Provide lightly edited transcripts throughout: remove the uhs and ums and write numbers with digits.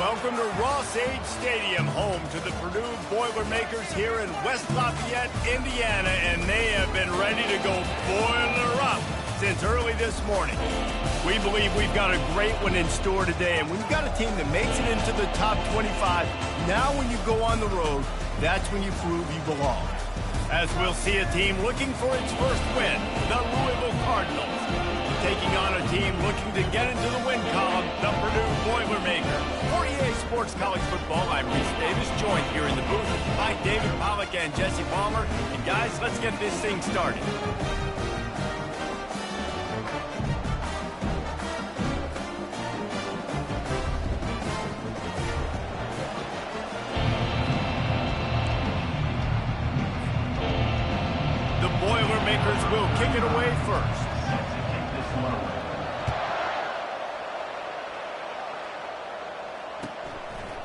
Welcome to Ross-Age Stadium, home to the Purdue Boilermakers here in West Lafayette, Indiana, and they have been ready to go boiler up since early this morning. We believe we've got a great one in store today, and when you've got a team that makes it into the top 25, now when you go on the road, that's when you prove you belong. As we'll see a team looking for its first win, the Louisville Cardinals, taking on a team looking to get into the win column, the Purdue Boilermakers. For EA Sports College Football, I'm Reese Davis, joined here in the booth by David Pollack and Jesse Palmer. And guys, let's get this thing started. The Boilermakers will kick it away first.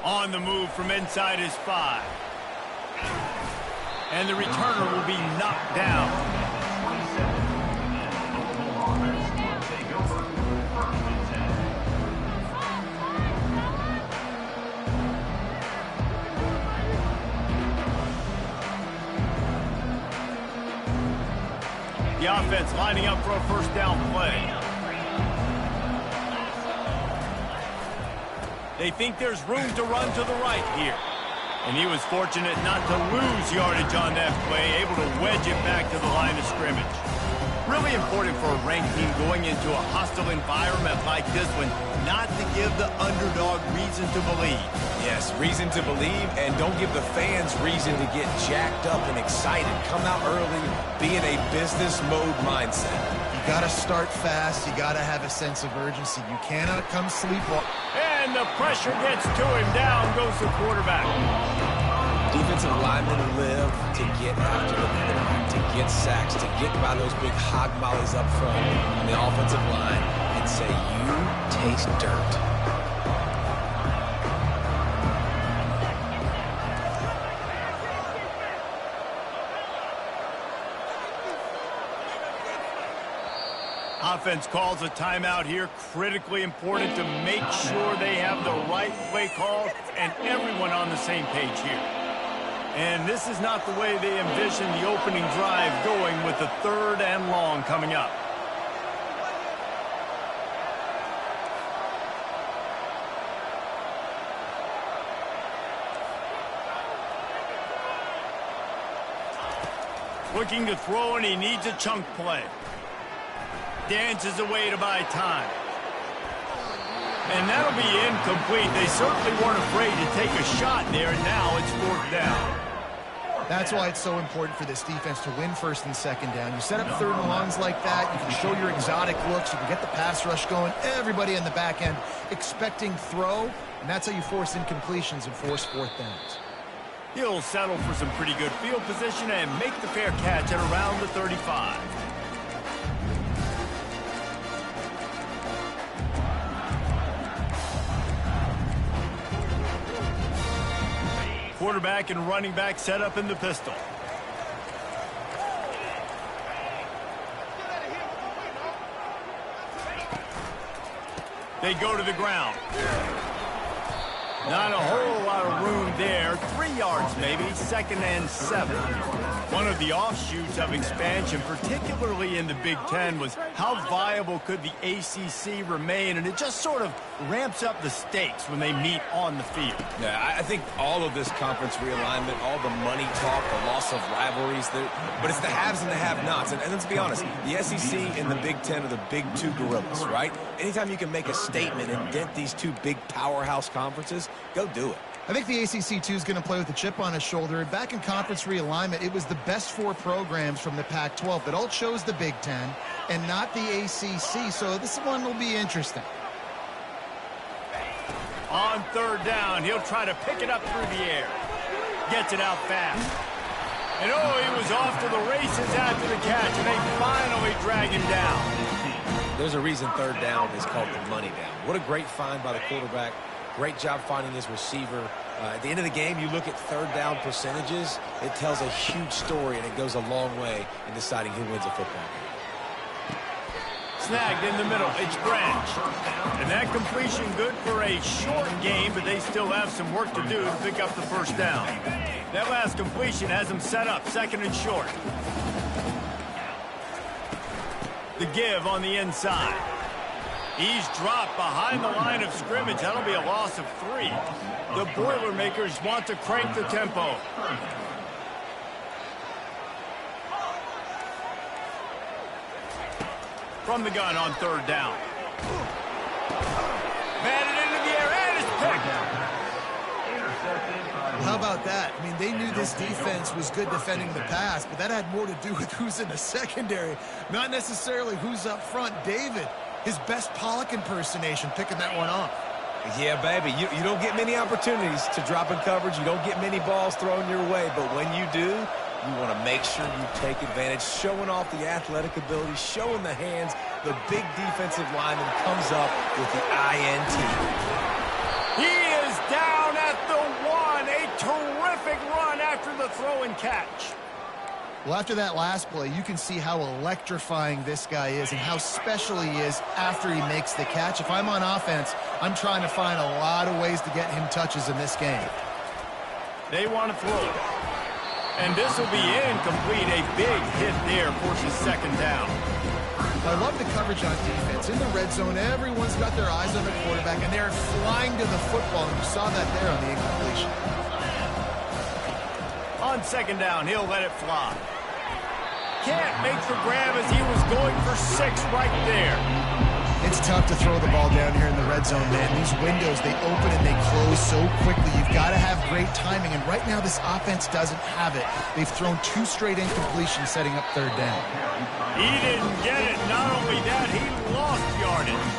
On the move from inside his 5. And the returner will be knocked down. The offense lining up for a first down play. They think there's room to run to the right here. And he was fortunate not to lose yardage on that play, able to wedge it back to the line of scrimmage. Really important for a ranked team going into a hostile environment like this one, not to give the underdog reason to believe. Yes, reason to believe, and don't give the fans reason to get jacked up and excited. Come out early, be in a business mode mindset. You got to start fast. You got to have a sense of urgency. You cannot come sleepwalk. And the pressure gets to him. Down goes the quarterback. Defensive linemen live to get after the quarterback, to get sacks, to get by those big hog mollies up front on the offensive line and say, you taste dirt. Offense calls a timeout here. Critically important to make sure they have the right play call and everyone on the same page here. And this is not the way they envision the opening drive going with the 3rd and long coming up. Looking to throw, and he needs a chunk play. Dances away to buy time. And that'll be incomplete. They certainly weren't afraid to take a shot there, and now it's 4th down. That's why it's so important for this defense to win 1st and 2nd down. You set up 3rd and longs like that, you can show your exotic looks, you can get the pass rush going, everybody in the back end expecting throw, and that's how you force incompletions and force 4th downs. He'll settle for some pretty good field position and make the fair catch at around the 35. Quarterback and running back set up in the pistol. They go to the ground. Not a whole lot of room there. 3 yards maybe, 2nd and 7. One of the offshoots of expansion, particularly in the Big Ten, was how viable could the ACC remain, and it just sort of ramps up the stakes when they meet on the field. Yeah, I think all of this conference realignment, all the money talk, the loss of rivalries, but it's the haves and the have-nots. And let's be honest, the SEC and the Big Ten are the big 2 gorillas, right? Anytime you can make a statement and dent these 2 big powerhouse conferences, go do it. I think the ACC, too, is going to play with a chip on his shoulder. Back in conference realignment, it was the best 4 programs from the Pac-12 that all chose the Big Ten and not the ACC, so this one will be interesting. On 3rd down, he'll try to pick it up through the air. Gets it out fast. And oh, he was off to the races after the catch, and they finally drag him down. There's a reason 3rd down is called the money down. What a great find by the quarterback. Great job finding his receiver. At the end of the game, you look at 3rd down percentages. It tells a huge story, and it goes a long way in deciding who wins a football game. Snagged in the middle. It's Branch. And that completion good for a short game, but they still have some work to do to pick up the first down. That last completion has them set up 2nd and short. The give on the inside. He's dropped behind the line of scrimmage. That'll be a loss of 3. The Boilermakers want to crank the tempo. From the gun on 3rd down. Batted into the air, and it's picked. How about that? I mean, they knew this defense was good defending the pass, but that had more to do with who's in the secondary, not necessarily who's up front. David, his best Pollock impersonation, picking that one off. Yeah, baby, you don't get many opportunities to drop in coverage. You don't get many balls thrown your way, but when you do, you want to make sure you take advantage, showing off the athletic ability, showing the hands. The big defensive lineman comes up with the INT. He is down at the 1. A terrific run after the throw and catch. Well, after that last play, you can see how electrifying this guy is and how special he is after he makes the catch. If I'm on offense, I'm trying to find a lot of ways to get him touches in this game. They want to throw it. And this will be incomplete. A big hit there forces 2nd down. I love the coverage on defense. In the red zone, everyone's got their eyes on the quarterback, and they're flying to the football, and you saw that there on the incompletion. On 2nd down, he'll let it fly. Can't make the grab as he was going for 6 right there. It's tough to throw the ball down here in the red zone, man. These windows, they open and they close so quickly. You've got to have great timing, and right now this offense doesn't have it. They've thrown 2 straight incompletions setting up 3rd down. He didn't get it. Not only that, he lost yardage.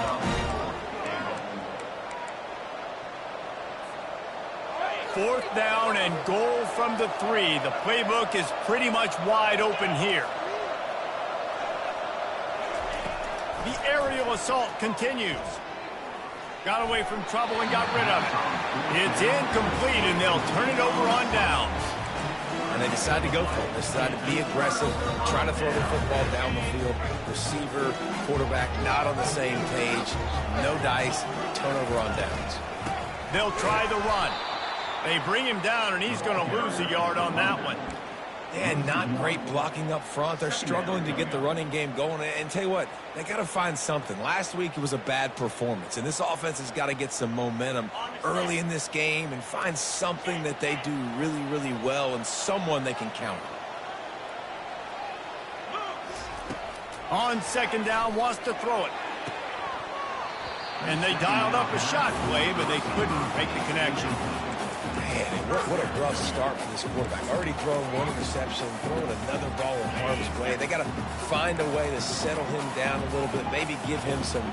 Fourth down and goal from the 3. The playbook is pretty much wide open here. The aerial assault continues. Got away from trouble and got rid of it. It's incomplete, and they'll turn it over on downs. And they decide to go for it. They decide to be aggressive, try to throw the football down the field. Receiver, quarterback, not on the same page. No dice, turnover on downs. They'll try the run. They bring him down, and he's going to lose a yard on that one. And not great blocking up front. They're struggling to get the running game going. And tell you what, they got to find something. Last week it was a bad performance, and this offense has got to get some momentum early in this game and find something that they do really, really well and someone they can count on. On 2nd down, wants to throw it. And they dialed up a shot play, but they couldn't make the connection. Man, what a rough start for this quarterback. Already thrown 1 interception, throwing another ball in harm's way. They got to find a way to settle him down a little bit, maybe give him some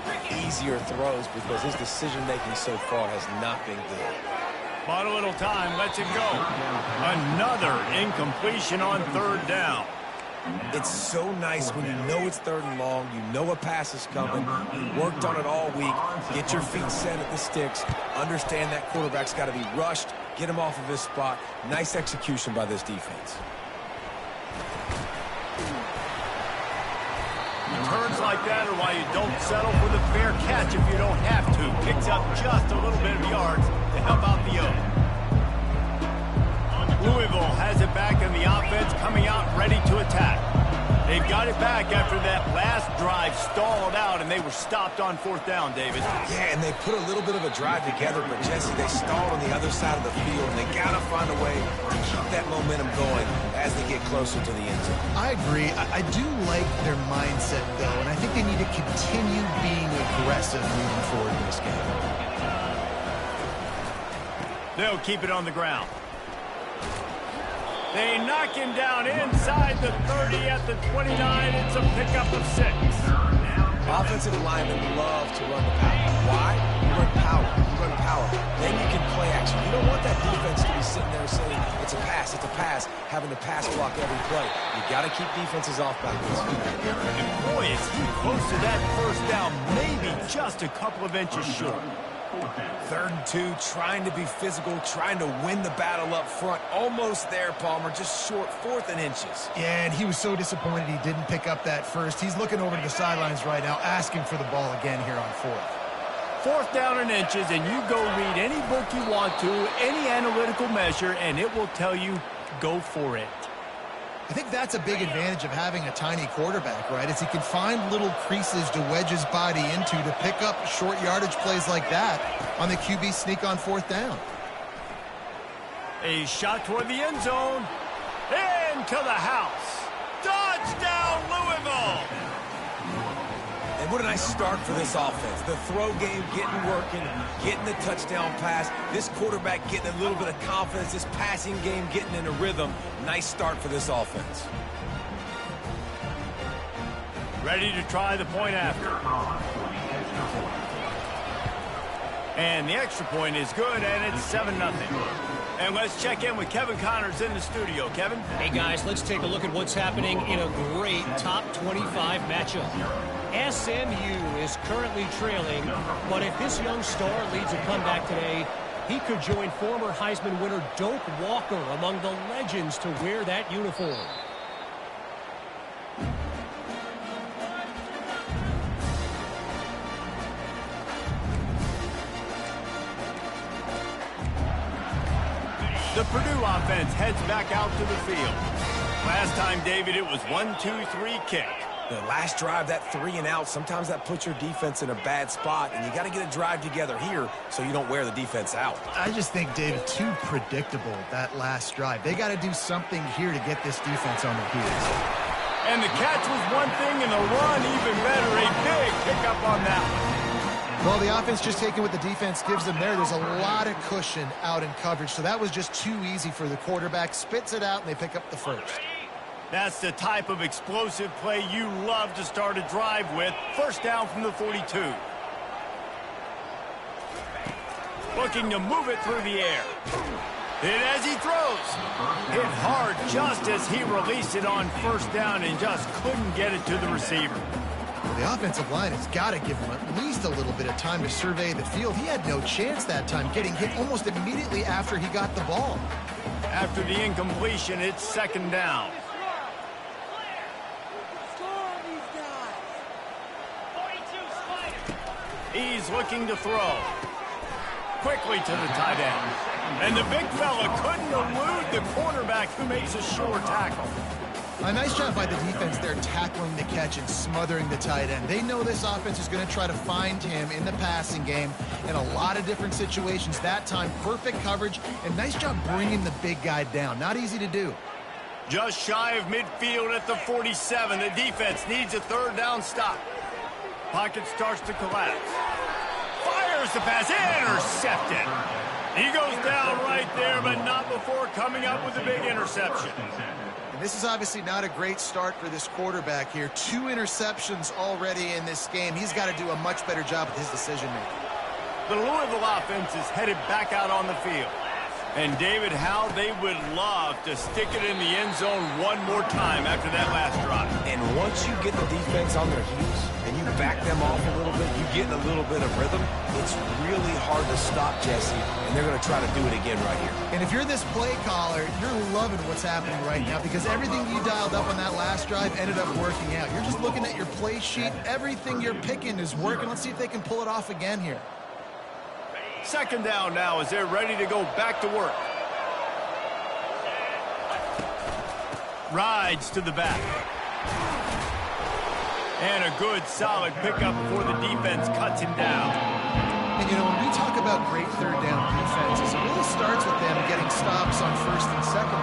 easier throws because his decision-making so far has not been good. Bought a little time, lets it go. Another incompletion on 3rd down. It's so nice when you know it's 3rd and long, you know a pass is coming, you worked on it all week, get your feet set at the sticks, understand that quarterback's got to be rushed, get him off of his spot. Nice execution by this defense. Turns like that are why you don't settle for the fair catch if you don't have to. Picks up just a little bit of yards to help out the O. Louisville has it back in the offense, coming out ready to attack. They've got it back after that last drive stalled out, and they were stopped on 4th down, David. Yeah, and they put a little bit of a drive together, but Jesse, they stalled on the other side of the field, and they got to find a way to keep that momentum going as they get closer to the end zone. I agree. I do like their mindset, though, and I think they need to continue being aggressive moving forward in this game. They'll keep it on the ground. They knock him down inside the 30 at the 29. It's a pickup of 6. Offensive linemen love to run the power. Why? You run power. You run power. Then you can play action. You don't want that defense to be sitting there saying, it's a pass, having to pass block every play. You got to keep defenses off balance. And boy, is he close to that 1st down, maybe just a couple of inches short. 3rd and 2, trying to be physical, trying to win the battle up front. Almost there, Palmer, just short, 4th and inches. Yeah, and he was so disappointed he didn't pick up that first. He's looking over to the sidelines right now, asking for the ball again here on 4th. 4th down and inches, and you go read any book you want to, any analytical measure, and it will tell you, go for it. I think that's a big advantage of having a tiny quarterback, right? Is he can find little creases to wedge his body into to pick up short yardage plays like that on the QB sneak on 4th down. A shot toward the end zone. Into the house. Touchdown, Louisville! And what a nice start for this offense. The throw game getting working, getting the touchdown pass. This quarterback getting a little bit of confidence. This passing game getting in a rhythm. Nice start for this offense. Ready to try the point after. And the extra point is good, and it's 7-0. And let's check in with Kevin Connors in the studio. Kevin? Hey, guys, let's take a look at what's happening in a great top 25 matchup. SMU is currently trailing, but if this young star leads a comeback today, he could join former Heisman winner Doak Walker among the legends to wear that uniform. The Purdue offense heads back out to the field. Last time, David, it was 1-2-3 kick. The last drive, that 3 and out, sometimes that puts your defense in a bad spot, and you got to get a drive together here so you don't wear the defense out. I just think, David, too predictable, that last drive. They got to do something here to get this defense on their heels. And the catch was one thing, and the run even better. A big pickup on that one. Well, the offense just taking what the defense gives them there. There's a lot of cushion out in coverage, so that was just too easy for the quarterback. Spits it out, and they pick up the first. That's the type of explosive play you love to start a drive with. 1st down from the 42. Looking to move it through the air. Hit as he throws. Hit hard just as he released it on 1st down and just couldn't get it to the receiver. Well, the offensive line has got to give him at least a little bit of time to survey the field. He had no chance that time, getting hit almost immediately after he got the ball. After the incompletion, it's 2nd down. He's looking to throw. Quickly to the tight end. And the big fella couldn't elude the cornerback who makes a sure tackle. A nice job by the defense there tackling the catch and smothering the tight end. They know this offense is going to try to find him in the passing game in a lot of different situations. That time, perfect coverage, and nice job bringing the big guy down. Not easy to do. Just shy of midfield at the 47. The defense needs a 3rd down stop. Pocket starts to collapse. Fires the pass. Intercepted. He goes down right there, but not before coming up with a big interception. And this is obviously not a great start for this quarterback here. 2 interceptions already in this game. He's got to do a much better job with his decision-making. The Louisville offense is headed back out on the field. And David, how they would love to stick it in the end zone one more time after that last drive. And once you get the defense on their heels and you back them off a little bit, you get in a little bit of rhythm, it's really hard to stop Jesse, and they're going to try to do it again right here. And if you're this play caller, you're loving what's happening right now because everything you dialed up on that last drive ended up working out. You're just looking at your play sheet. Everything you're picking is working. Let's see if they can pull it off again here. 2nd down now as they're ready to go back to work. Rides to the back. And a good solid pickup before the defense cuts him down. And, you know, when we talk about great 3rd down defenses, it really starts with them getting stops on 1st and 2nd.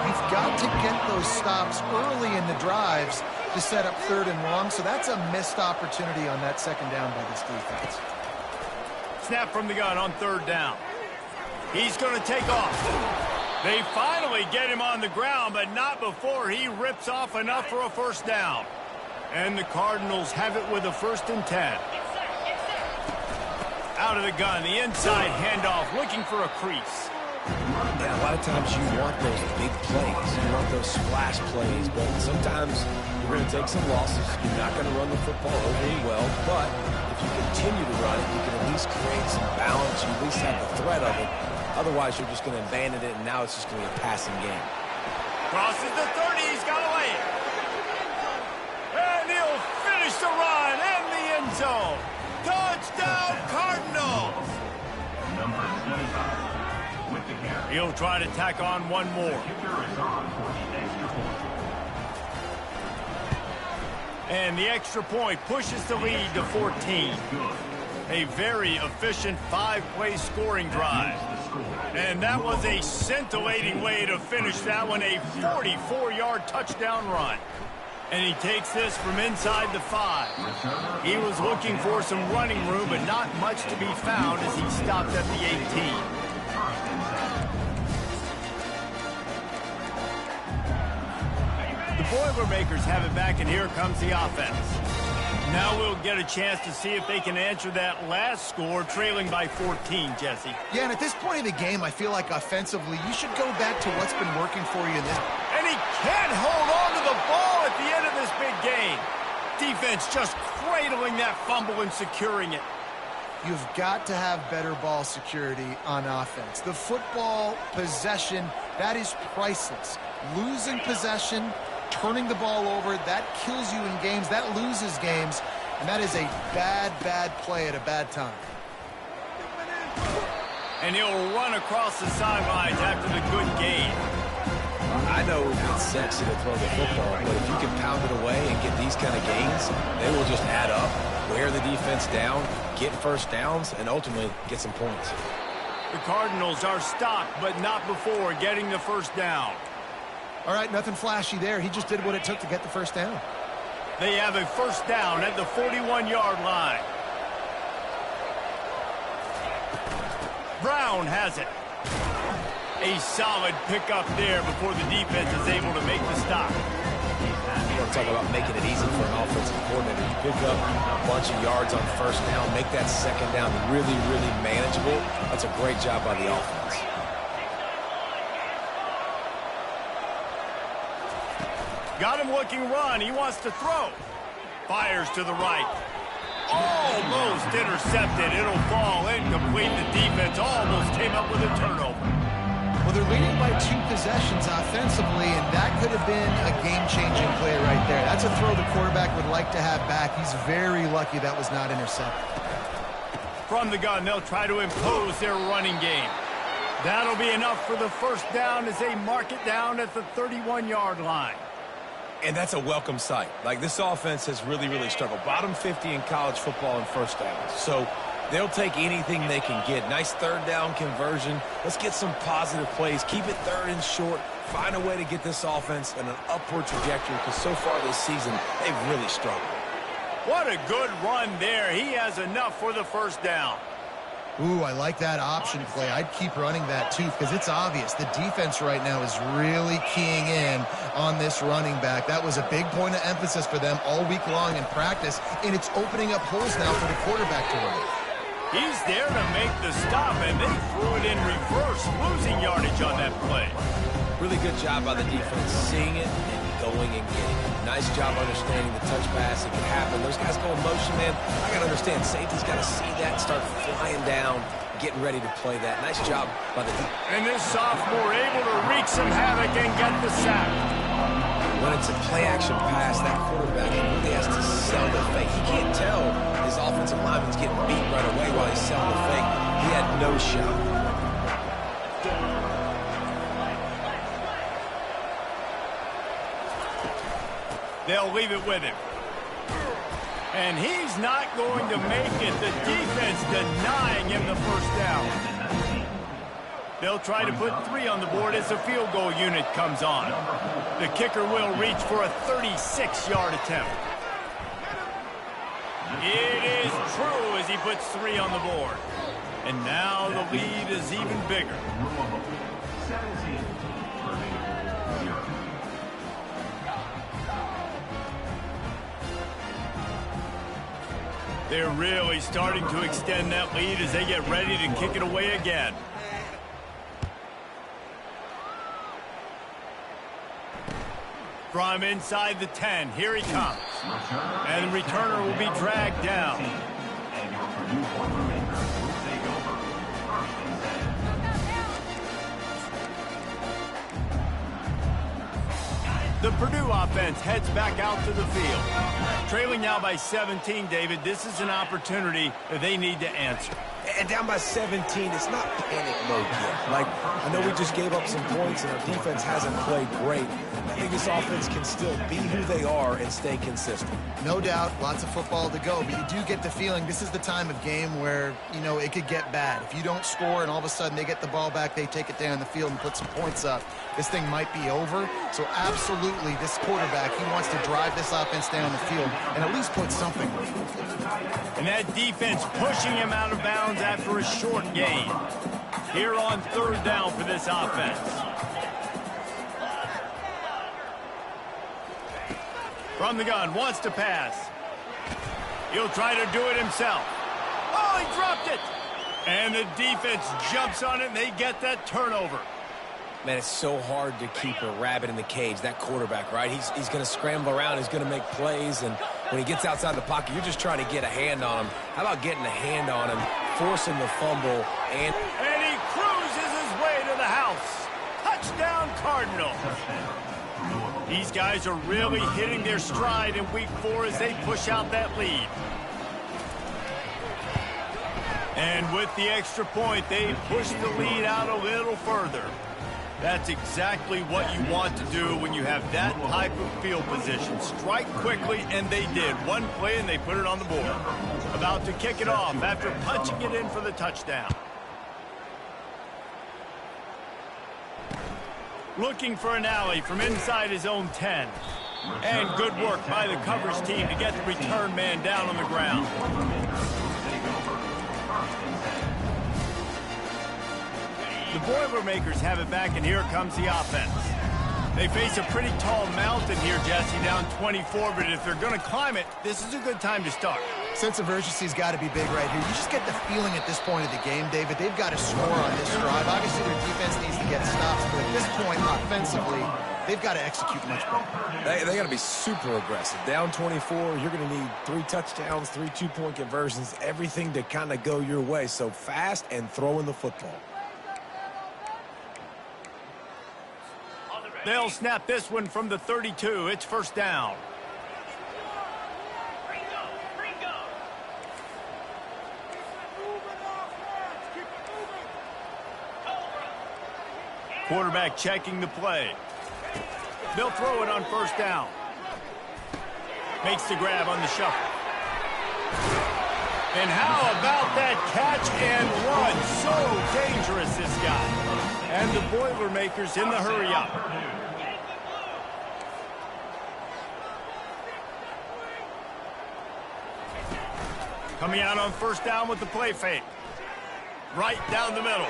You've got to get those stops early in the drives to set up 3rd and long, so that's a missed opportunity on that 2nd down by this defense. Snap from the gun on 3rd down. He's going to take off. They finally get him on the ground, but not before he rips off enough for a 1st down. And the Cardinals have it with a 1st and 10. Out of the gun, the inside handoff, looking for a crease. Yeah, a lot of times you want those big plays. You want those splash plays, but sometimes you're going to take some losses. You're not going to run the football overly well, but if you continue to run it, you can at least create some balance. You at least have the threat of it. Otherwise, you're just going to abandon it, and now it's just going to be a passing game. Crosses the 30. He's got away. And he'll finish the run in the end zone. Touchdown, Cardinals. He'll try to tack on one more. And the extra point pushes the lead to 14. A very efficient 5-play scoring drive. And that was a scintillating way to finish that one, a 44-yard touchdown run. And he takes this from inside the 5. He was looking for some running room, but not much to be found as he stopped at the 18. The Boilermakers have it back, and here comes the offense. Now we'll get a chance to see if they can answer that last score, trailing by 14, Jesse. Yeah, and at this point in the game, I feel like offensively, you should go back to what's been working for you in this. And he can't hold on to the ball at the end of this big game. Defense just cradling that fumble and securing it. You've got to have better ball security on offense. The football possession, that is priceless. Losing possession, turning the ball over, that kills you in games, that loses games, and that is a bad, bad play at a bad time. And he'll run across the sidelines after the good gain. I know it's sexy to throw the football, but if you can pound it away and get these kind of gains, they will just add up, wear the defense down, get first downs, and ultimately get some points. The Cardinals are stopped, but not before getting the first down. All right, nothing flashy there. He just did what it took to get the first down. They have a first down at the 41-yard line. Brown has it. A solid pickup there before the defense is able to make the stop. You want to talk about making it easy for an offensive coordinator. You pick up a bunch of yards on first down, make that second down really, really manageable. That's a great job by the offense. Got him looking run. He wants to throw. Fires to the right. Almost intercepted. It'll fall incomplete. The defense almost came up with a turnover. Well, they're leading by 2 possessions offensively, and that could have been a game-changing play right there. That's a throw the quarterback would like to have back. He's very lucky that was not intercepted. From the gun, they'll try to impose their running game. That'll be enough for the first down as they mark it down at the 31-yard line. And that's a welcome sight. Like, this offense has really, really struggled. Bottom 50 in college football in first downs. So they'll take anything they can get. Nice third down conversion. Let's get some positive plays. Keep it third and short. Find a way to get this offense in an upward trajectory, because so far this season, they've really struggled. What a good run there. He has enough for the first down. Ooh, I like that option play. I'd keep running that too, because it's obvious the defense right now is really keying in on this running back. That was a big point of emphasis for them all week long in practice, and it's opening up holes now for the quarterback to run. He's there to make the stop, and they threw it in reverse, losing yardage on that play. Really good job by the defense, seeing it and going and getting it. Nice job understanding the touch pass. It can happen. Those guys go in motion, man. I got to understand, safety's got to see that, start flying down, getting ready to play that. Nice job by the defense. And this sophomore able to wreak some havoc and get the sack. When it's a play-action pass, that quarterback really has to sell the fake. He can't tell his offensive lineman's getting beat right away while he's selling the fake. He had no shot. They'll leave it with him. And he's not going to make it. The defense denying him the first down. They'll try to put 3 on the board as the field goal unit comes on. The kicker will reach for a 36-yard attempt. It is true as he puts 3 on the board. And now the lead is even bigger. They're really starting to extend that lead as they get ready to kick it away again. From inside the 10, here he comes. And the returner will be dragged down. The Purdue offense heads back out to the field. Trailing now by 17, David, this is an opportunity that they need to answer. And down by 17, it's not panic mode yet. Like, I know we just gave up some points and our defense hasn't played great. I think this offense can still be who they are and stay consistent. No doubt, lots of football to go, but you do get the feeling this is the time of game where, you know, it could get bad. If you don't score and all of a sudden they get the ball back, they take it down the field and put some points up, this thing might be over. So absolutely, this quarterback, he wants to drive this offense down the field and at least put something on the field. And that defense pushing him out of bounds after a short gain. Here on third down for this offense. From the gun, wants to pass. He'll try to do it himself. Oh, he dropped it! And the defense jumps on it, and they get that turnover. Man, it's so hard to keep a rabbit in the cage, that quarterback, right? He's going to scramble around, he's going to make plays, and when he gets outside the pocket, you're just trying to get a hand on him. How about getting a hand on him, forcing the fumble, and he cruises his way to the house. Touchdown, Cardinals. These guys are really hitting their stride in week 4 as they push out that lead. And with the extra point, they push the lead out a little further. That's exactly what you want to do when you have that type of field position. Strike quickly, and they did. One play, and they put it on the board. About to kick it off after punching it in for the touchdown. Looking for an alley from inside his own 10. And good work by the coverage team to get the return man down on the ground. The Boilermakers have it back, and here comes the offense. They face a pretty tall mountain here, Jesse, down 24, but if they're going to climb it, this is a good time to start. Sense of urgency's got to be big right here. You just get the feeling at this point of the game, David, they've got to score on this drive. Obviously, their defense needs to get stops, but at this point, offensively, they've got to execute much better. They got to be super aggressive. Down 24, you're going to need 3 touchdowns, 3 two-point conversions, everything to kind of go your way. So fast and throwing the football. They'll snap this one from the 32. It's first down. Quarterback checking the play. They'll throw it on first down. Makes the grab on the shuffle. And how about that catch and run? So dangerous, this guy. And the Boilermakers in the hurry up. Coming out on first down with the play fake. Right down the middle.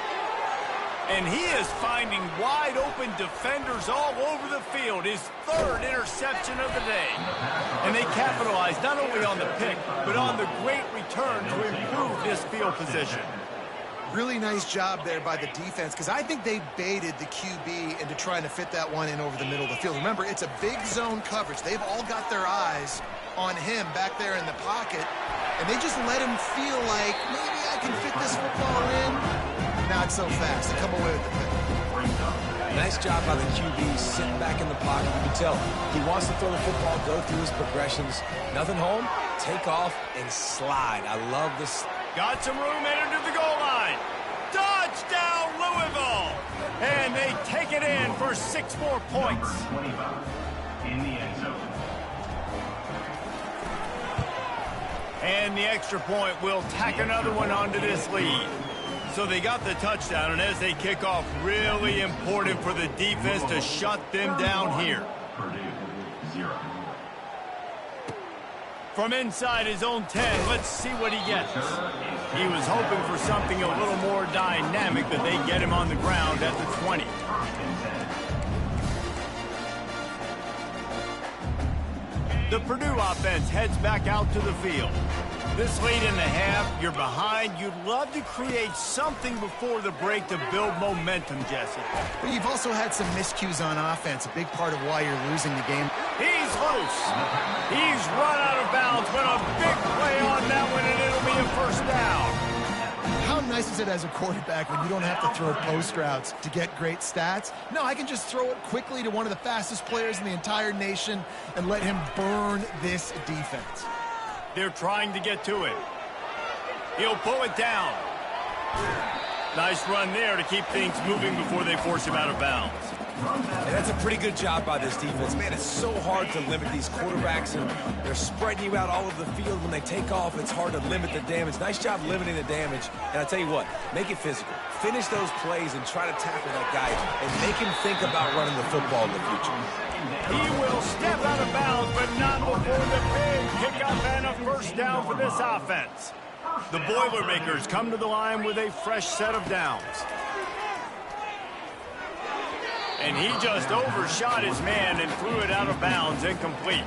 And he is finding wide open defenders all over the field. His 3rd interception of the day. And they capitalize not only on the pick, but on the great return to improve this field position. Really nice job there by the defense, because I think they baited the QB into trying to fit that one in over the middle of the field. Remember, it's a big zone coverage. They've all got their eyes on him back there in the pocket, and they just let him feel like, maybe I can fit this football in. Not so fast. They come away with the pick. Nice job by the QB sitting back in the pocket. You can tell he wants to throw the football, go through his progressions. Nothing home, take off, and slide. I love this. Got some room headed to the goal line. Touchdown, Louisville! And they take it in for 6 more points. In the end zone. And the extra point will tack another one onto this lead. So they got the touchdown, and as they kick off, really important for the defense to shut them down here. Purdue, 0. From inside his own 10, let's see what he gets. He was hoping for something a little more dynamic, but they get him on the ground at the 20. The Purdue offense heads back out to the field. This late in the half, you're behind. You'd love to create something before the break to build momentum, Jesse. But you've also had some miscues on offense, a big part of why you're losing the game. He's loose. He's run out of bounds, but a big play on that one, and it'll be a first down. How nice is it as a quarterback when you don't have to throw post routes to get great stats? No, I can just throw it quickly to one of the fastest players in the entire nation and let him burn this defense. They're trying to get to it. He'll pull it down. Nice run there to keep things moving before they force him out of bounds. And that's a pretty good job by this defense. Man, it's so hard to limit these quarterbacks, and they're spreading you out all over the field. When they take off, it's hard to limit the damage. Nice job limiting the damage. And I tell you what, make it physical. Finish those plays and try to tackle that guy and make him think about running the football in the future. He will step out of bounds, but not before the big pickup and a first down for this offense. The Boilermakers come to the line with a fresh set of downs. And he just overshot his man and threw it out of bounds, incomplete.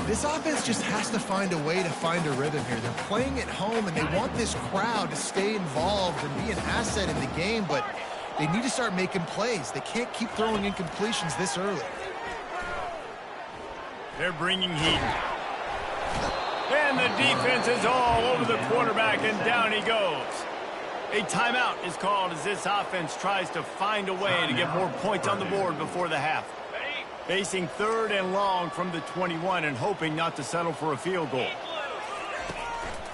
This offense just has to find a way to find a rhythm here. They're playing at home, and they want this crowd to stay involved and be an asset in the game, but they need to start making plays. They can't keep throwing incompletions this early. They're bringing heat. And the defense is all over the quarterback, and down he goes. A timeout is called as this offense tries to find a way to get more points on the board before the half. Facing 3rd and long from the 21 and hoping not to settle for a field goal.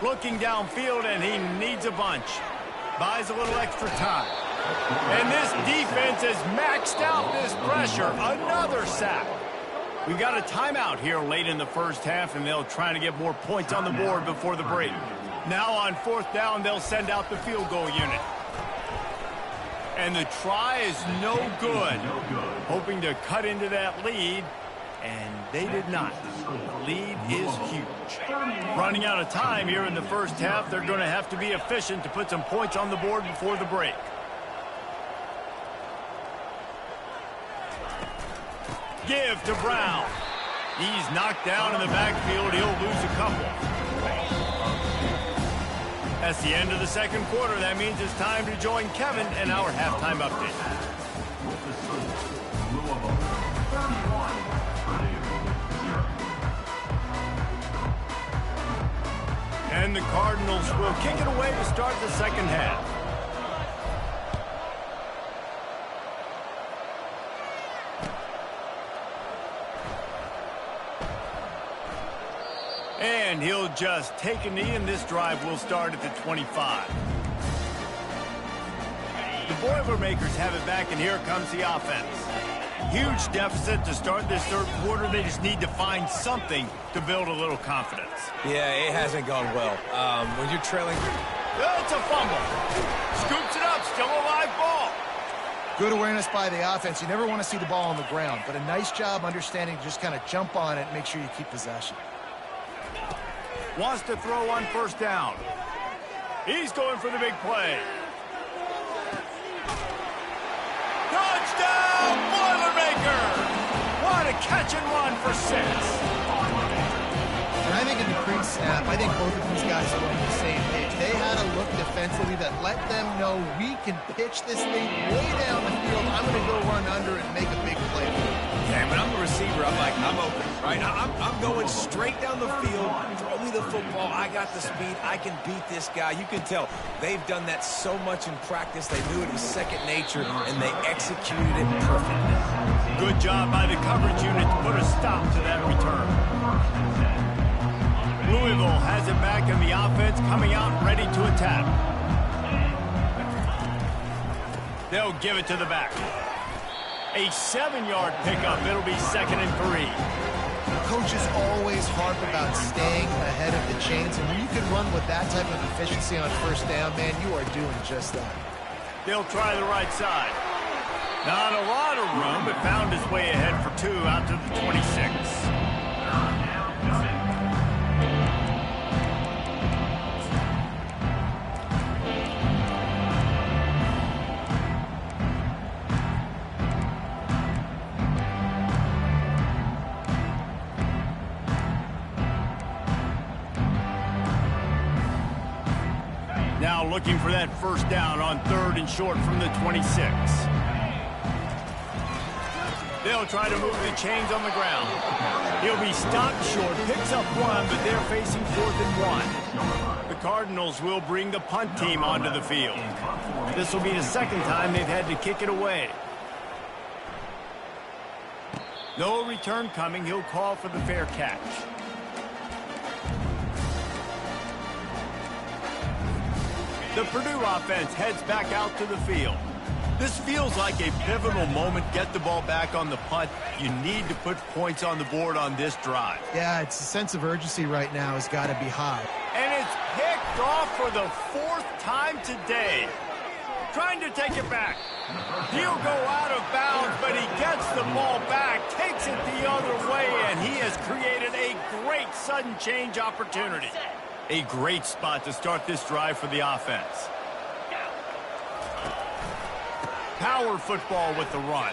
Looking downfield, and he needs a bunch. Buys a little extra time. And this defense has maxed out this pressure. Another sack. We've got a timeout here late in the first half, and they'll try to get more points on the board before the break. Now on 4th down, they'll send out the field goal unit. And the try is no good. Hoping to cut into that lead, and they did not. The lead is huge. Running out of time here in the first half, they're going to have to be efficient to put some points on the board before the break. Give to Brown. He's knocked down in the backfield. He'll lose a couple. That's the end of the second quarter. That means it's time to join Kevin in our halftime update. And the Cardinals will kick it away to start the second half. And he'll just take a knee, and this drive will start at the 25. The Boilermakers have it back, and here comes the offense. Huge deficit to start this third quarter. They just need to find something to build a little confidence. Yeah, it hasn't gone well. When you're trailing... It's a fumble. Scoops it up. Still a live ball. Good awareness by the offense. You never want to see the ball on the ground, but a nice job understanding to just kind of jump on it and make sure you keep possession. Wants to throw on 1st down. He's going for the big play. Touchdown, Boilermakers! What a catch and run for 6. And I think in the pre-snap, I think both of these guys are on the same page. They had a look defensively that let them know we can pitch this thing way down the field. I'm going to go run under and make a big play. Yeah, when I'm the receiver, I'm like, I'm open, right? I'm going straight down the field. Throw me the football. I got the speed. I can beat this guy. You can tell they've done that so much in practice. They knew it was second nature, and they executed it perfectly. Good job by the coverage unit to put a stop to that return. Louisville has it back, and the offense coming out ready to attack. They'll give it to the back. A 7-yard pickup. It'll be 2nd and 3. Coaches always harp about staying ahead of the chains, and when you can run with that type of efficiency on 1st down, man, you are doing just that. They'll try the right side. Not a lot of room, but found his way ahead for 2 out to the 26. Now looking for that 1st down on 3rd and short from the 26. They'll try to move the chains on the ground. He'll be stopped short, picks up 1, but they're facing 4th and 1. The Cardinals will bring the punt team onto the field. This will be the 2nd time they've had to kick it away. No return coming. He'll call for the fair catch. The Purdue offense heads back out to the field. This feels like a pivotal moment. Get the ball back on the punt. You need to put points on the board on this drive. Yeah, it's a sense of urgency right now has got to be high. And it's picked off for the 4th time today. Trying to take it back. He'll go out of bounds, but he gets the ball back, takes it the other way, and he has created a great sudden change opportunity. A great spot to start this drive for the offense. Power football with the run.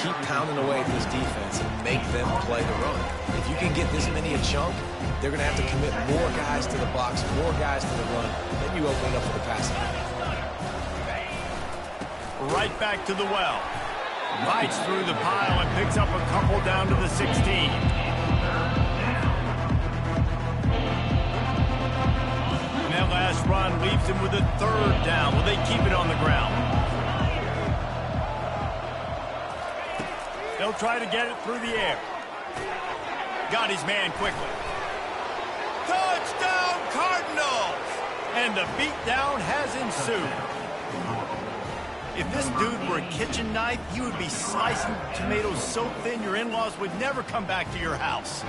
Keep pounding away at this defense and make them play the run. If you can get this many a chunk, they're going to have to commit more guys to the box, more guys to the run. Then you open it up for the passing. Right back to the well. Bites through the pile and picks up a couple down to the 16. And that last run leaves him with a 3rd down. Will they keep it on the ground? They'll try to get it through the air. Got his man quickly. Touchdown, Cardinals! And the beatdown has ensued. If this dude were a kitchen knife, he would be slicing tomatoes so thin your in-laws would never come back to your house.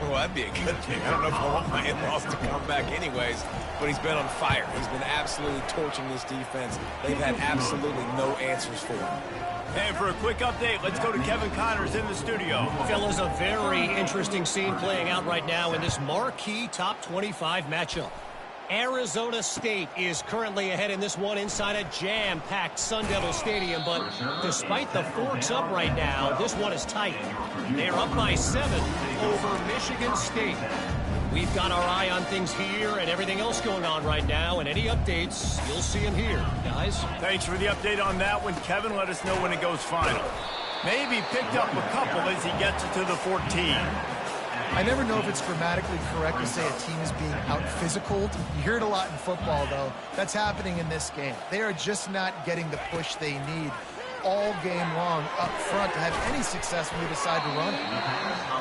Well, that'd be a good thing. I don't know if I want my in-laws to come back anyways, but he's been on fire. He's been absolutely torching this defense. They've had absolutely no answers for him. And for a quick update, let's go to Kevin Connors in the studio. Fellas, a very interesting scene playing out right now in this marquee top 25 matchup. Arizona State is currently ahead in this one inside a jam-packed Sun Devil Stadium, but despite the forks up right now, this one is tight. They're up by 7 over Michigan State. We've got our eye on things here and everything else going on right now, and any updates, you'll see them here, guys. Thanks for the update on that one, Kevin. Let us know when it goes final. Maybe picked up a couple as he gets it to the 14. I never know if it's grammatically correct to say a team is being out-physicaled. You hear it a lot in football, though. That's happening in this game. They are just not getting the push they need all game long up front to have any success when they decide to run it.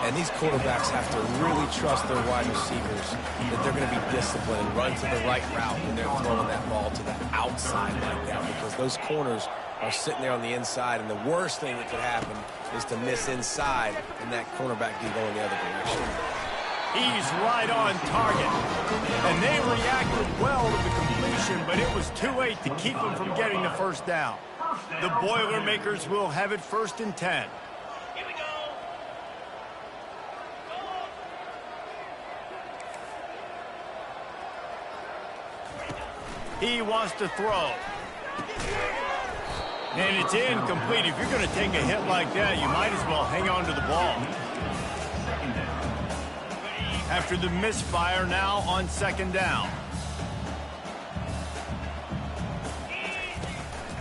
And these quarterbacks have to really trust their wide receivers that they're going to be disciplined and run to the right route when they're throwing that ball to the outside like that, because those corners are sitting there on the inside, and the worst thing that could happen is to miss inside and that cornerback be going the other direction. He's right on target. And they reacted well to the completion, but it was too late to keep them from getting the 1st down. The Boilermakers will have it 1st and 10. Here we go. He wants to throw. And it's incomplete. If you're going to take a hit like that, you might as well hang on to the ball. After the misfire, now on 2nd down.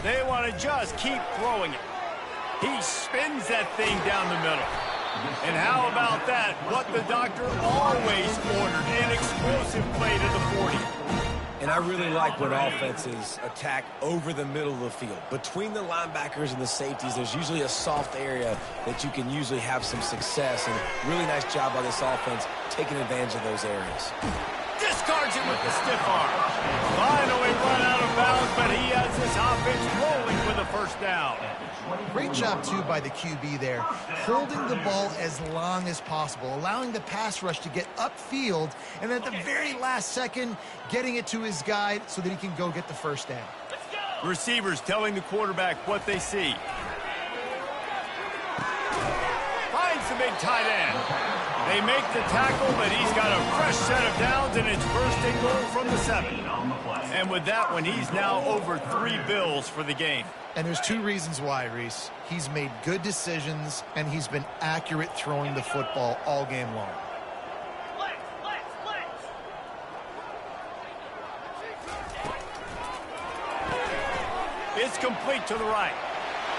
They want to just keep throwing it. He spins that thing down the middle. And how about that? What the doctor always ordered, an explosive play to the 40. And I really like when offenses attack over the middle of the field. Between the linebackers and the safeties, there's usually a soft area that you can usually have some success. And really nice job by this offense taking advantage of those areas. Discards it with the stiff arm. Finally run out of bounds, but he has this offense rolling with a 1st down. Great job, too, by the QB there, holding the ball as long as possible, allowing the pass rush to get upfield, and at the very last second, getting it to his guy so that he can go get the 1st down. Receivers telling the quarterback what they see. Finds the big tight end. They make the tackle, but he's got a fresh set of downs, and it's 1st and goal from the 7. And with that one, he's now over 3 bills for the game. And there's 2 reasons why, Reese. He's made good decisions, and he's been accurate throwing the football all game long. It's complete to the right.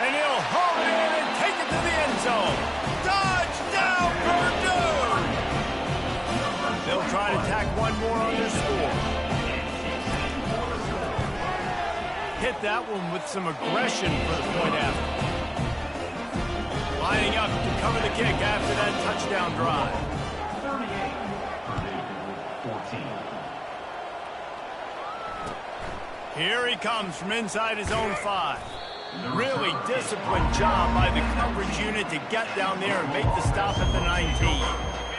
And he'll home in and take it to the end zone. Touchdown, Purdue! They'll try to tack one more on their score. Hit that one with some aggression for the point after. Lining up to cover the kick after that touchdown drive. 38, Purdue, 14. Here he comes from inside his own 5. Really disciplined job by the coverage unit to get down there and make the stop at the 19.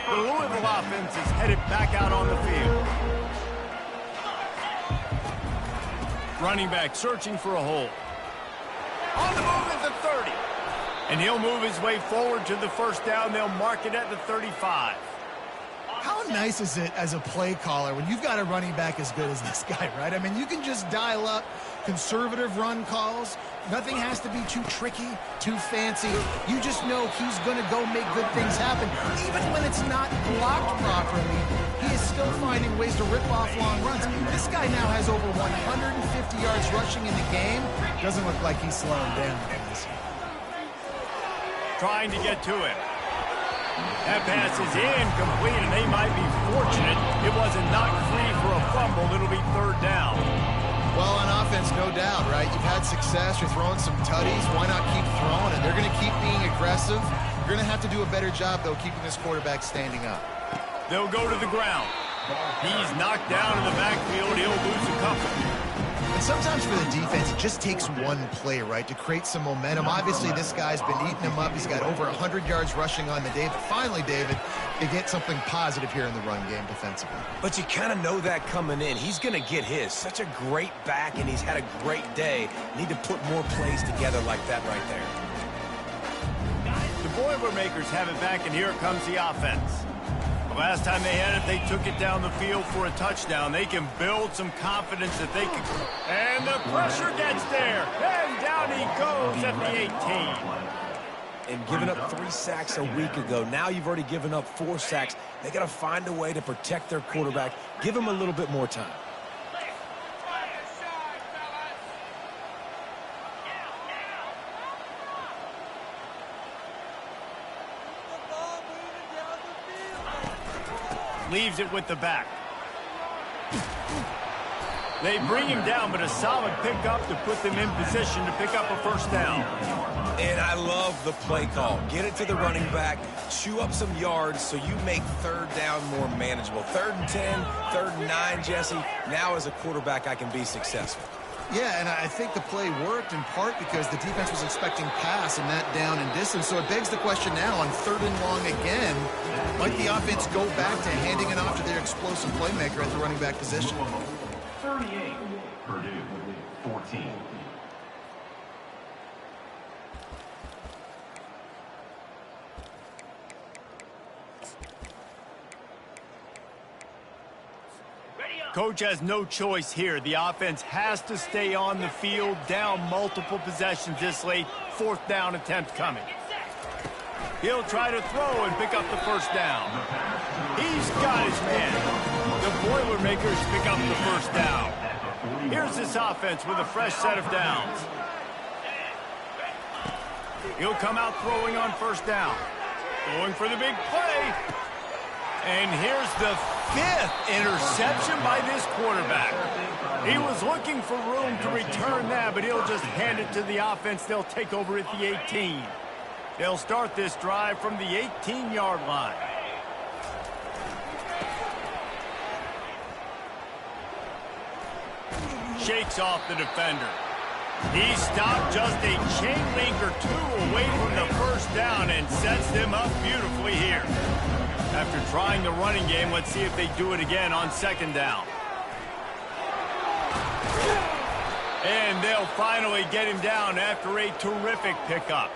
The Louisville offense is headed back out on the field. Running back searching for a hole. On the move at the 30. And he'll move his way forward to the first down. They'll mark it at the 35. How nice is it as a play caller when you've got a running back as good as this guy, right? I mean, you can just dial up conservative run calls. Nothing has to be too tricky, too fancy. You just know he's going to go make good things happen. Even when it's not blocked properly, he is still finding ways to rip off long runs. This guy now has over 150 yards rushing in the game. Doesn't look like he's slowing down, guys. Trying to get to him. That pass is incomplete, and they might be fortunate it wasn't knocked free for a fumble. It'll be third down. Well, on offense, no doubt, right? You've had success. You're throwing some tutties. Why not keep throwing? And they're going to keep being aggressive. You're going to have to do a better job, though, keeping this quarterback standing up. They'll go to the ground. He's knocked down in the backfield. He'll lose a couple. And sometimes for the defense, it just takes one play, right, to create some momentum. Obviously, this guy's been eating him up. He's got over 100 yards rushing on the day. But finally, David, they get something positive here in the run game defensively. But you kind of know that coming in. He's going to get his. Such a great back, and he's had a great day. Need to put more plays together like that right there. The Boilermakers have it back, and here comes the offense. Last time they had it, they took it down the field for a touchdown. They can build some confidence that they can. And the pressure gets there. And down he goes at the 18. And giving up 3 sacks a week ago. Now you've already given up 4 sacks. They got to find a way to protect their quarterback. Give him a little bit more time. Leaves it with the back. They bring him down, but a solid pickup to put them in position to pick up a first down. And I love the play call. Get it to the running back, chew up some yards so you make third down more manageable. 3rd and 10, 3rd and 9, Jesse. Now as a quarterback, I can be successful. Yeah, and I think the play worked in part because the defense was expecting pass and that down and distance. So it begs the question now on 3rd and long again, might the offense go back to handing it off to their explosive playmaker at the running back position? 38, Purdue, 14. Coach has no choice here. The offense has to stay on the field, down multiple possessions this late. 4th down attempt coming. He'll try to throw and pick up the first down. He's got his man. The Boilermakers pick up the first down. Here's this offense with a fresh set of downs. He'll come out throwing on first down. Going for the big play. And here's the 5th interception by this quarterback. He was looking for room to return that, but he'll just hand it to the offense. They'll take over at the 18. They'll start this drive from the 18-yard line. Shakes off the defender. He stopped just a chain link or 2 away from the first down and sets them up beautifully here. After trying the running game, let's see if they do it again on 2nd down. And they'll finally get him down after a terrific pickup.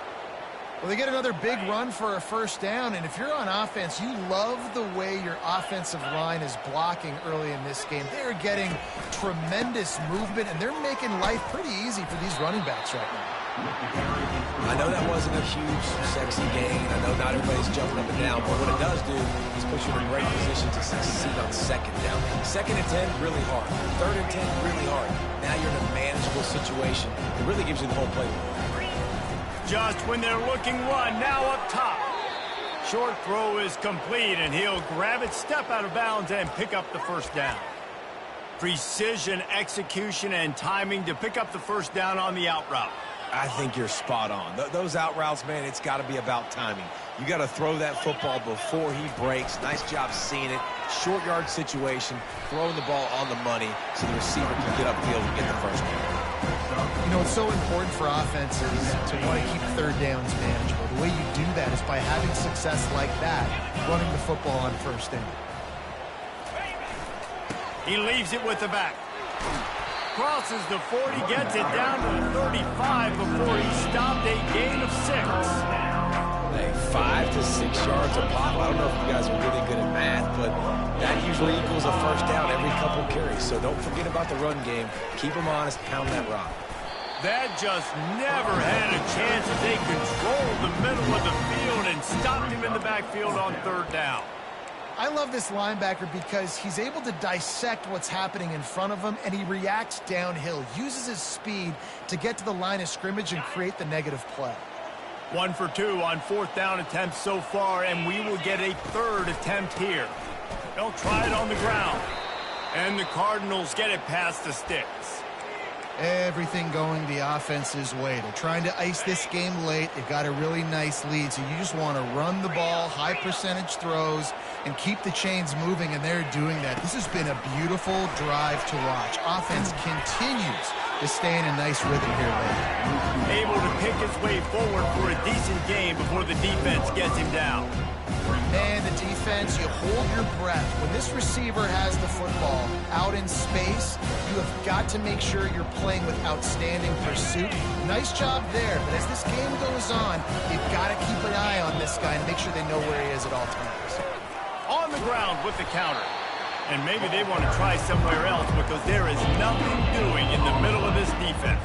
Well, they get another big run for a first down, and if you're on offense, you love the way your offensive line is blocking early in this game. They're getting tremendous movement, and they're making life pretty easy for these running backs right now. I know that wasn't a huge, sexy gain. I know not everybody's jumping up and down, but what it does do is put you in a great position to succeed on 2nd down. 2nd and 10, really hard. 3rd and 10, really hard. Now you're in a manageable situation. It really gives you the whole playbook. Just when they're looking run, now up top. Short throw is complete, and he'll grab it, step out of bounds, and pick up the first down. Precision, execution, and timing to pick up the first down on the out route. I think you're spot on. Those out routes, man, it's got to be about timing. You got to throw that football before he breaks. Nice job seeing it. Short yard situation, throwing the ball on the money so the receiver can get upfield and get the first down. You know, it's so important for offenses to want to keep third downs manageable. The way you do that is by having success like that, running the football on first down. He leaves it with the back. Crosses the 40, gets it down to the 35 before he stopped a gain of 6. Hey, 5 to 6 yards a pop. I don't know if you guys are really good at math, but that usually equals a first down every couple carries. So don't forget about the run game. Keep them honest, pound that rock. That just never had a chance as they controlled the middle of the field and stopped him in the backfield on third down. I love this linebacker because he's able to dissect what's happening in front of him, and he reacts downhill, uses his speed to get to the line of scrimmage and create the negative play. 1 for 2 on fourth down attempts so far, and we will get a third attempt here. They'll try it on the ground, and the Cardinals get it past the sticks. Everything going the offense's way. They're trying to ice this game late. They've got a really nice lead, so you just want to run the ball, high percentage throws, and keep the chains moving, and they're doing that. This has been a beautiful drive to watch. Offense continues to stay in a nice rhythm here late. Able to pick his way forward for a decent game before the defense gets him down. Man, the defense, you hold your breath. When this receiver has the football out in space, you have got to make sure you're playing with outstanding pursuit. Nice job there, but as this game goes on, you've got to keep an eye on this guy and make sure they know where he is at all times. On the ground with the counter. And maybe they want to try somewhere else because there is nothing doing in the middle of this defense.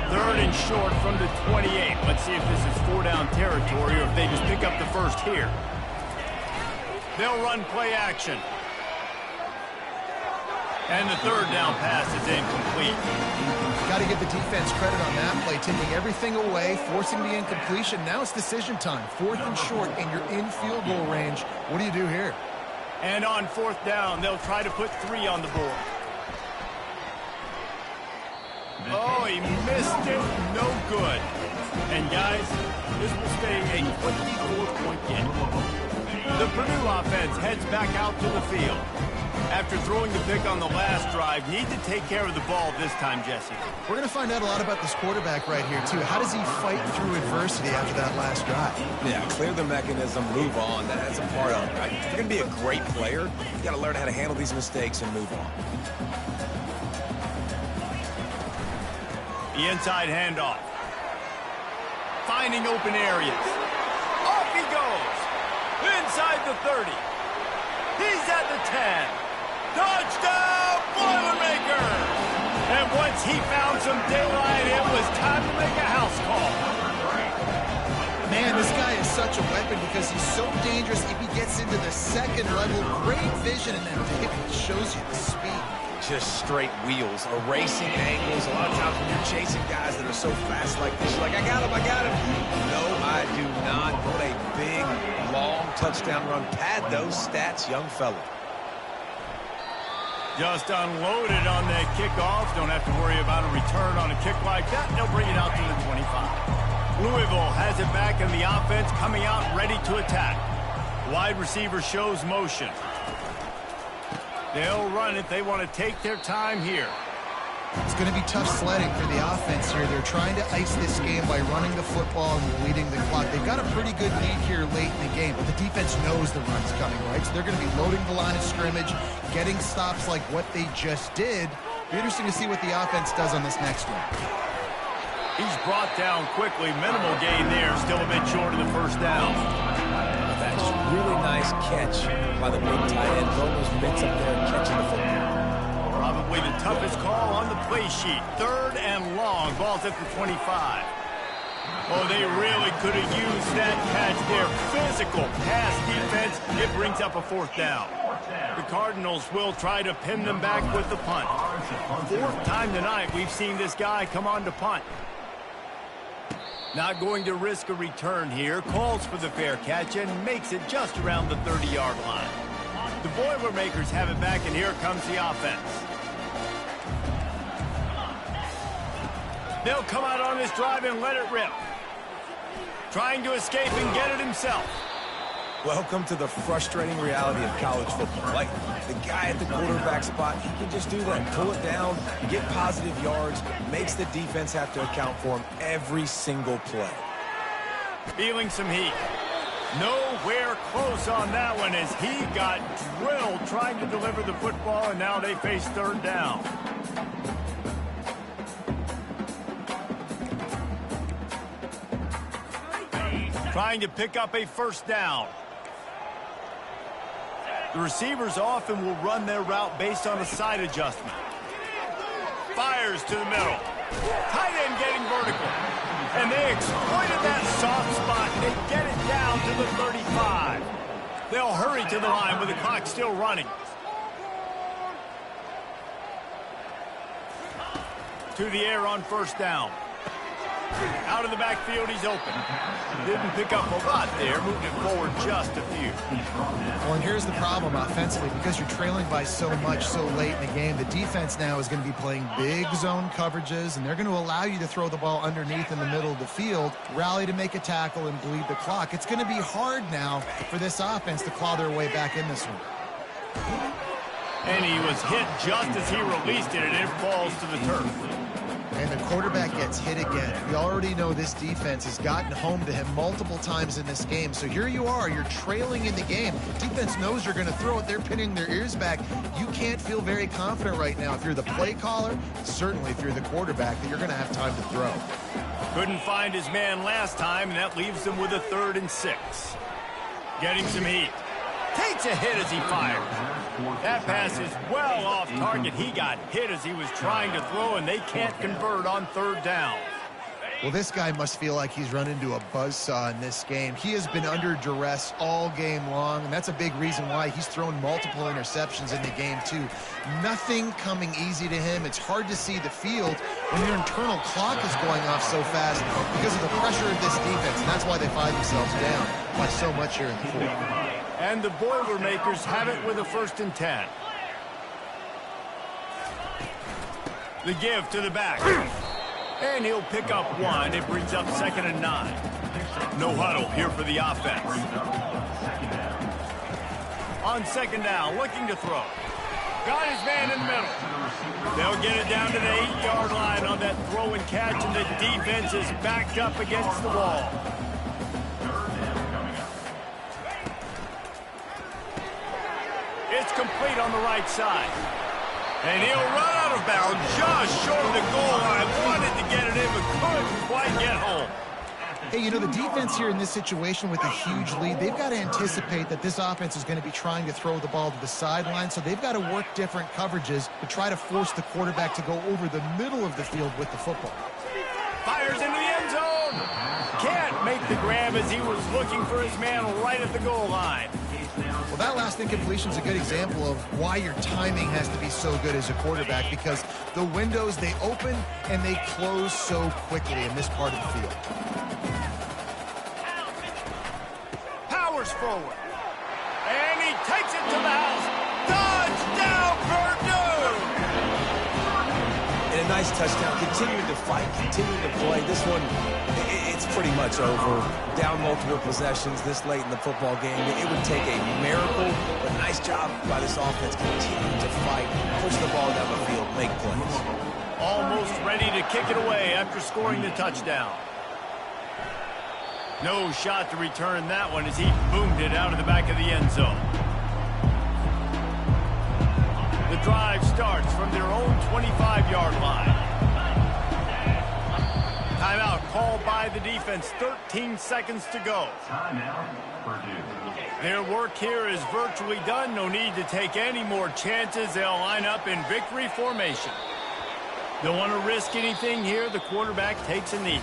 Third and short from the 28. Let's see if this is 4-down territory or if they just pick up the first here. They'll run play action. And the third down pass is incomplete. Got to give the defense credit on that play, taking everything away, forcing the incompletion. Now it's decision time. 4th and short, and you're in field goal range. What do you do here? And on fourth down, they'll try to put 3 on the board. Oh, he missed it. No good. And, guys, this will stay a 24-point game. The Purdue offense heads back out to the field. After throwing the pick on the last drive, need to take care of the ball this time, Jesse. We're going to find out a lot about this quarterback right here, too. How does he fight through adversity after that last drive? Yeah, clear the mechanism, move on. That's a part of it, right? If you're going to be a great player, you got to learn how to handle these mistakes and move on. The inside handoff. Finding open areas. Off he goes. Inside the 30. He's at the 10. Touchdown, Boilermakers! And once he found some daylight, it was time to make a house call. Man, this guy is such a weapon because he's so dangerous. If he gets into the second level, great vision, and then it shows you the speed. Just straight wheels, erasing angles. A lot of times when you're chasing guys that are so fast like this, you're like, I got him. No, I do not. What a big, long touchdown run. Pad those stats, young fella. Just unloaded on that kickoff. Don't have to worry about a return on a kick like that. They'll bring it out to the 25. Louisville has it back, and the offense coming out ready to attack. Wide receiver shows motion. They'll run it. They want to take their time here. It's going to be tough sledding for the offense here. They're trying to ice this game by running the football and bleeding the clock. They've got a pretty good lead here late in the game, but the defense knows the run's coming, right? So they're going to be loading the line of scrimmage, getting stops like what they just did. Be interesting to see what the offense does on this next one. He's brought down quickly. Minimal gain there. Still a bit short of the first down. That's a really nice catch by the big tight end. Throwing those mitts up there and catching the football. Probably the toughest call on the play sheet. 3rd and long. Ball's at the 25. Oh, they really could have used that catch there. Physical pass defense. It brings up a 4th down. The Cardinals will try to pin them back with the punt. 4th time tonight we've seen this guy come on to punt. Not going to risk a return here. Calls for the fair catch and makes it just around the 30-yard line. The Boilermakers have it back, and here comes the offense. They'll come out on this drive and let it rip. Trying to escape and get it himself. Welcome to the frustrating reality of college football. Like, the guy at the quarterback spot, he can just do that. Pull it down, get positive yards, makes the defense have to account for him every single play. Feeling some heat. Nowhere close on that one as he got drilled trying to deliver the football, and now they face third down. Trying to pick up a first down. The receivers often will run their route based on a side adjustment. Fires to the middle. Tight end getting vertical. And they exploited that soft spot. They get it down to the 35. They'll hurry to the line with the clock still running. To the air on first down. Out of the backfield, he's open. Didn't pick up a lot there, moved it forward just a few. Well, and here's the problem offensively. Because you're trailing by so much so late in the game, the defense now is going to be playing big zone coverages, and they're going to allow you to throw the ball underneath in the middle of the field, rally to make a tackle, and bleed the clock. It's going to be hard now for this offense to claw their way back in this one. And he was hit just as he released it, and it falls to the turf. And the quarterback gets hit again. We already know this defense has gotten home to him multiple times in this game. So here you are, you're trailing in the game. Defense knows you're going to throw it. They're pinning their ears back. You can't feel very confident right now if you're the play caller, certainly if you're the quarterback, that you're going to have time to throw. Couldn't find his man last time, and that leaves them with a 3rd and 6. Getting some heat. Takes a hit as he fires. That pass is well off target. He got hit as he was trying to throw, and they can't convert on 3rd down. Well, this guy must feel like he's run into a buzzsaw in this game. He has been under duress all game long, and that's a big reason why he's thrown multiple interceptions in the game, too. Nothing coming easy to him. It's hard to see the field when your internal clock is going off so fast because of the pressure of this defense, and that's why they find themselves down by so much here in the 4th. And the Boilermakers have it with a 1st and 10. The give to the back. And he'll pick up 1. It brings up 2nd and 9. No huddle here for the offense. On 2nd down, looking to throw. Got his man in the middle. They'll get it down to the 8-yard line on that throw and catch, and the defense is backed up against the wall. It's complete on the right side. And he'll run out of bounds just short of the goal line. Wanted to get it in, but couldn't quite get home. Hey, you know, the defense here in this situation with a huge lead, they've got to anticipate that this offense is going to be trying to throw the ball to the sideline, so they've got to work different coverages to try to force the quarterback to go over the middle of the field with the football. Fires into the end zone. Can't make the grab as he was looking for his man right at the goal line. Well, that last incompletion is a good example of why your timing has to be so good as a quarterback, because the windows, they open and they close so quickly in this part of the field. Powers forward. And he takes it to the house. Touchdown, Purdue! And a nice touchdown. Continuing to fight, continuing to play. This one, it's pretty much over. Down multiple possessions this late in the football game. It would take a miracle, but nice job by this offense continuing to fight, push the ball down the field, make plays. Almost ready to kick it away after scoring the touchdown. No shot to return that one as he boomed it out of the back of the end zone. The drive starts from their own 25-yard line. Timeout called by the defense. 13 seconds to go. Timeout, Purdue. Their work here is virtually done. No need to take any more chances. They'll line up in victory formation. Don't want to risk anything here. The quarterback takes a knee.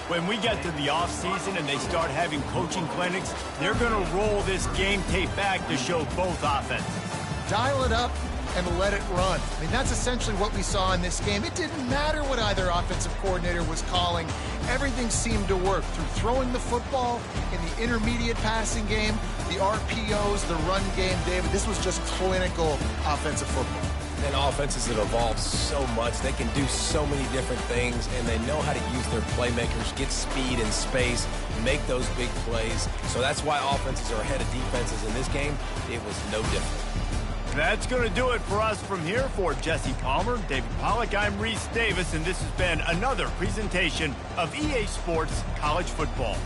When we get to the offseason and they start having coaching clinics, they're going to roll this game tape back to show both offenses. Dial it up and let it run. I mean, that's essentially what we saw in this game. It didn't matter what either offensive coordinator was calling. Everything seemed to work through throwing the football in the intermediate passing game, the RPOs, the run game, David. This was just clinical offensive football. And offenses have evolved so much. They can do so many different things, and they know how to use their playmakers, get speed and space, make those big plays. So that's why offenses are ahead of defenses in this game. It was no different. That's going to do it for us from here. For Jesse Palmer, David Pollack, I'm Reese Davis, and this has been another presentation of EA Sports College Football.